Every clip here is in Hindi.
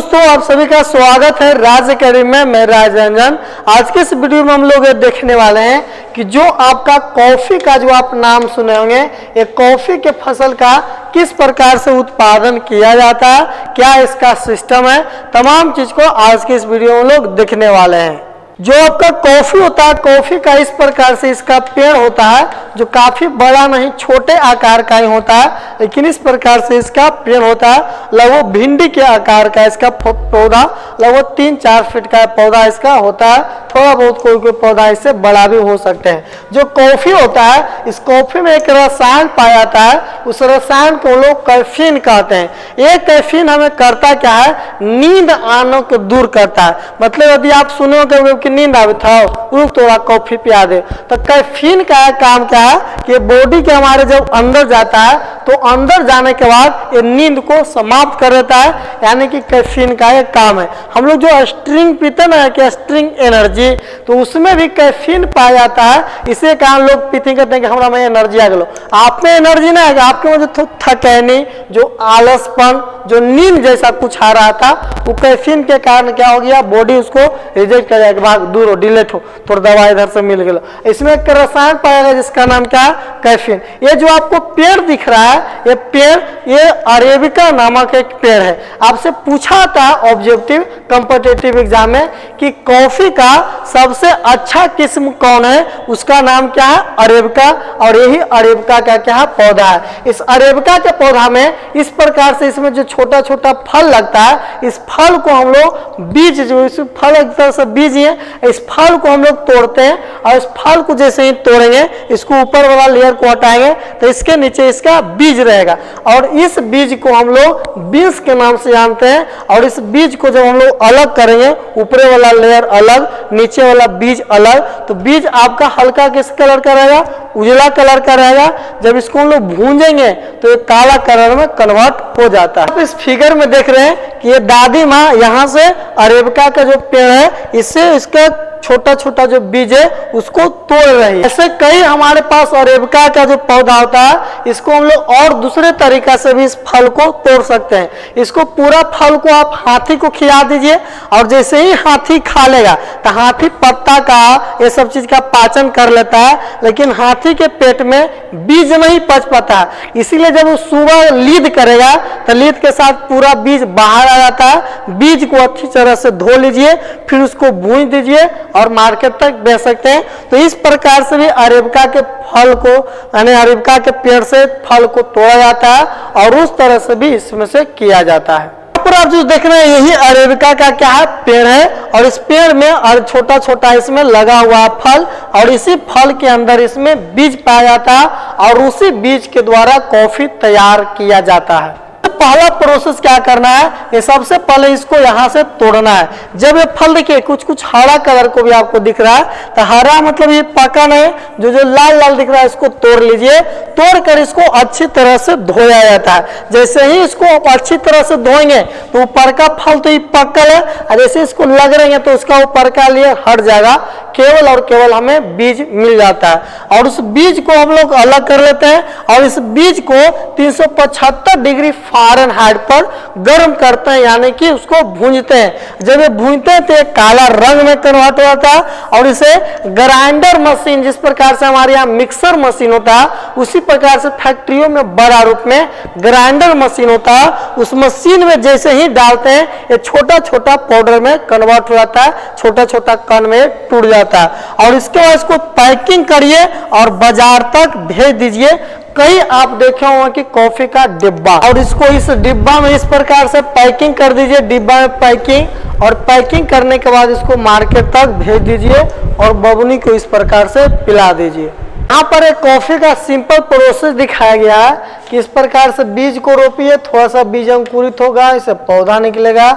दोस्तों, आप सभी का स्वागत है राज अकेडमी में। मैं राज रंजन। आज के इस वीडियो में हम लोग ये देखने वाले हैं कि जो आपका कॉफी का जो आप नाम सुने होंगे, ये कॉफी के फसल का किस प्रकार से उत्पादन किया जाता है, क्या इसका सिस्टम है, तमाम चीज को आज के इस वीडियो में लोग देखने वाले हैं। जो आपका कॉफी होता है, कॉफी का इस प्रकार से इसका पेड़ होता है जो काफी बड़ा नहीं, छोटे आकार का ही होता है, लेकिन इस प्रकार से इसका पेड़ होता है। लगभग भिंडी के आकार का इसका पौधा, लगभग 3-4 फीट का पौधा इसका होता है। थोड़ा बहुत कोई पौधा इससे बड़ा भी हो सकते हैं। जो कॉफी होता है, इस कॉफी में एक रसायन पाया जाता है, उस रसायन को लोग कैफीन कहते हैं। ये कैफीन हमें करता क्या है, नींद आने को दूर करता है। मतलब यदि आप सुनोगे नींद आवे था, रुक थोड़ा कॉफी पिया दे, तो कैफीन का काम क्या है कि बॉडी के हमारे जब अंदर जाता है तो अंदर जाने के बाद ये नींद को समाप्त कर देता है, यानी कि कैफीन का ये काम है। हम लोग जो स्ट्रिंग पीते ना कि स्ट्रिंग एनर्जी, तो उसमें भी कैफीन पाया जाता है। इसे कारण लोग पीते कहते हैं कि हमारा में एनर्जी आ गया। आप में एनर्जी ना आएगा, आपके में जो थकैनी, जो आलसपन, जो नींद जैसा कुछ आ रहा था, वो कैफीन के कारण क्या हो गया, बॉडी उसको रिजेक्ट कर जाएगा, दूर हो, डिलेट हो, तो दवा इधर से मिल गया। इसमें एक रसायन पाया गया जिसका नाम क्या है, कैफीन। ये जो आपको पेड़ दिख रहा है, ये पेड़, ये अरेबिका नामक एक पेड़ है। आपसे पूछा था ऑब्जेक्टिव कॉम्पिटिटिव एग्जाम में कि कॉफी का सबसे अच्छा किस्म कौन है, उसका नाम क्या है, अरेबिका। और यही अरेबिका का क्या है, पौधा है। इस अरेबिका के पौधा में इस प्रकार से इसमें जो छोटा छोटा फल लगता है, इस फल को हम लोग बीज, जो इस फल एक तरह से बीज है, इस फल को हम लोग तोड़ते हैं। और इस फल को जैसे ही तोड़ेंगे, इसको ऊपर वाला लेयर को हटाएंगे तो इसके नीचे इसका बीज रहेगा। और इस बीज को हम लोग बीन्स के नाम से जानते हैं। और इस बीज को जब हम लोग अलग करेंगे, ऊपर वाला लेयर अलग, नीचे वाला बीज अलग, तो बीज आपका हल्का किस कलर का रहेगा, उजला कलर का रहेगा। जब इसको हम लोग भूंजेंगे तो ये काला कलर में कन्वर्ट हो जाता है। आप इस फिगर में देख रहे हैं कि ये दादी माँ यहाँ से अरेबिका का जो पेड़ है, इससे इसका छोटा छोटा जो बीज है उसको तोड़ रही है। ऐसे कई हमारे पास अरेबिका का जो पौधा होता है, इसको हम लोग और दूसरे तरीका से भी इस फल को तोड़ सकते हैं। इसको पूरा फल को आप हाथी को खिला दीजिए, और जैसे ही हाथी खा लेगा तो हाथी पत्ता का, ये सब चीज का पाचन कर लेता है, लेकिन हाथी के पेट में बीज नहीं पच पाता है। इसीलिए जब वो सुबह लीद करेगा तो लीद के साथ पूरा बीज बाहर आ जाता है। बीज को अच्छी तरह से धो लीजिए, फिर उसको भूंज दीजिए और मार्केट तक बेच सकते हैं। तो इस प्रकार से भी अरेबिका के फल को, यानी अरेबिका के पेड़ से फल को तोड़ा जाता है, और उस तरह से भी इसमें से किया जाता है। पर आप जो देख रहे हैं, यही अरेबिका का क्या है, पेड़ है। और इस पेड़ में और छोटा छोटा इसमें लगा हुआ फल, और इसी फल के अंदर इसमें बीज पाया जाता है, और उसी बीज के द्वारा कॉफी तैयार किया जाता है। पहला प्रोसेस क्या करना है, ये सबसे पहले इसको यहाँ से तोड़ना है। जब ये फल देखिए कुछ कुछ हरा कलर को भी आपको दिख रहा है, तो हरा मतलब ये पका नहीं, जो जो लाल लाल दिख रहा है इसको तोड़ लीजिए। तोड़कर इसको अच्छी तरह से धोया जाता है। जैसे ही इसको आप अच्छी तरह से धोएंगे तो ऊपर का फल तो ये पकल है, और जैसे इसको लग रहे हैं तो उसका ऊपर का लेयर हट जाएगा, केवल और केवल हमें बीज मिल जाता है। और उस बीज को हम लोग अलग कर लेते हैं, और इस बीज को 375 डिग्री फ़ारेनहाइट पर गर्म करते हैं, यानी कि उसको भूंजते हैं। जब ये भूंजते हैं तो ये काला रंग में कन्वर्ट हो जाता है, और इसे ग्राइंडर मशीन, जिस प्रकार से हमारे यहाँ मिक्सर मशीन होता है, उसी प्रकार से फैक्ट्रियों में बड़ा रूप में ग्राइंडर मशीन होता है। उस मशीन में जैसे ही डालते हैं, ये छोटा छोटा पाउडर में कन्वर्ट हो जाता है, छोटा छोटा कण में टूट जाता है। और इसके बाद इसको पैकिंग करिए और बाजार तक भेज दीजिए। कई आप देखे होंगे कि कॉफी का डिब्बा, और इसको इस डिब्बा में इस प्रकार से पैकिंग कर दीजिए, डिब्बा में पैकिंग। और पैकिंग करने के बाद इसको मार्केट तक भेज दीजिए, और बबुनी को इस प्रकार से पिला दीजिए। यहाँ पर एक कॉफी का सिंपल प्रोसेस दिखाया गया है कि इस प्रकार से बीज को रोपिए, थोड़ा सा बीज अंकुरित होगा, इससे पौधा निकलेगा,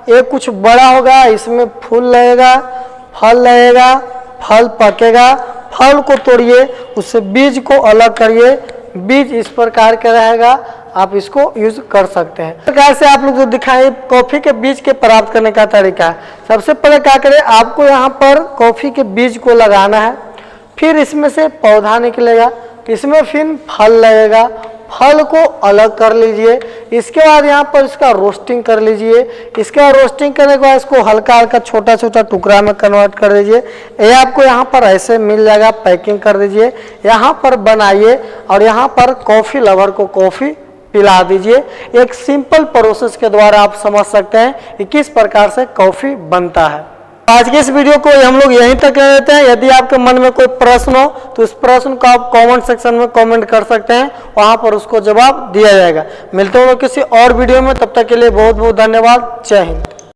ये कुछ बड़ा होगा, इसमें फूल लगेगा, फल लगेगा, फल पकेगा, फल को तोड़िए, उससे बीज को अलग करिए, बीज इस प्रकार का रहेगा, आप इसको यूज कर सकते हैं। इस प्रकार से आप लोग जो दिखाए कॉफी के बीज के प्राप्त करने का तरीका है। सबसे पहले क्या करें, आपको यहाँ पर कॉफी के बीज को लगाना है, फिर इसमें से पौधा निकलेगा, इसमें फिर फल लगेगा, फल को अलग कर लीजिए, इसके बाद यहाँ पर इसका रोस्टिंग कर लीजिए। इसके बाद रोस्टिंग करने के बाद इसको हल्का हल्का छोटा छोटा टुकड़ा में कन्वर्ट कर दीजिए। ये आपको यहाँ पर ऐसे मिल जाएगा, पैकिंग कर दीजिए, यहाँ पर बनाइए और यहाँ पर कॉफ़ी लवर को कॉफ़ी पिला दीजिए। एक सिंपल प्रोसेस के द्वारा आप समझ सकते हैं कि किस प्रकार से कॉफ़ी बनता है। आज के इस वीडियो को हम लोग यहीं तक ले लेते हैं। यदि आपके मन में कोई प्रश्न हो तो इस प्रश्न को आप कमेंट सेक्शन में कमेंट कर सकते हैं, वहां पर उसको जवाब दिया जाएगा। मिलते हैं किसी और वीडियो में, तब तक के लिए बहुत बहुत धन्यवाद। जय हिंद।